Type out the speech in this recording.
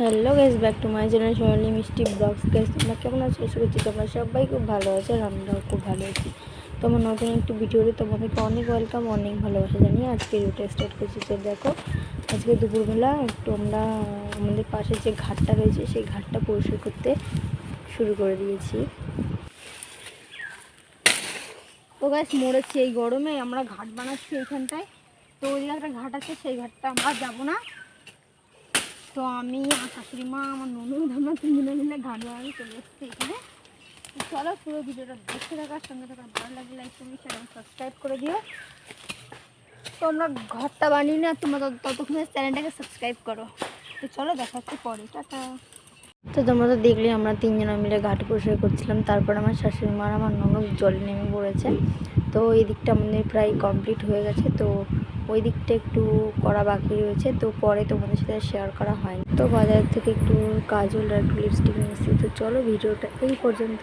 Hello guys, back to my channel Sonali Mishti vlogs. Guys, তোমরা কেমন আছো? আশা করছি তোমরা সবাই খুব ভালো আছো আর আমরাও খুব ভালো আছি। তোমার নতুন একটু ভিডিওতে তোমাদেরকে অনেক ওয়েলকাম, অনেক ভালোবাসা জানিয়ে আজকে ভিডিওটা স্টার্ট করছি। তো দেখো, আজকে দুপুরবেলা একটু আমরা আমাদের পাশে যে ঘাটটা রয়েছে সেই ঘাটটা পরিষ্কার করতে শুরু করে দিয়েছি। তো গাইস, মরেছি এই গরমে আমরা ঘাট বানাচ্ছি এইখানটায়। তো ওইদিকে একটা ঘাট আছে, সেই ঘাটটা আমরা যাবো না। তো আমি আমার শাশুড়ি মা, আমার ননদ, আমরা তিনজনে মিলে ঘাট বানাতে চলে এসেছি এখানে। চলো পুরো ভিডিওটা দেখতে থাকার সঙ্গে থাকার, ভালো লাগলে লাইক কমেন্ট শেয়ার এবং সাবস্ক্রাইব করে দিও। তো আমরা ঘরটা বানিয়ে না, তোমরা ততক্ষণে চ্যানেলটাকে সাবস্ক্রাইব করো। তো চলো দেখা হচ্ছে পরে, টাটা। তো তোমরা তো দেখলে আমরা তিনজনে মিলে ঘাট পরিষ্কার করছিলাম। তারপর আমার শাশুড়ি মা আর আমার ননদ জলে নেমে পড়েছে। তো এই দিকটা আমাদের প্রায় কমপ্লিট হয়ে গেছে। তো ওই দিকটা একটু করা বাকি রয়েছে, তো পরে তোমাদের সাথে শেয়ার করা হয়নি। তো বাজার থেকে একটু কাজল আর একটু লিপস্টিক নিয়েছি। তো চলো ভিডিওটা এই পর্যন্ত।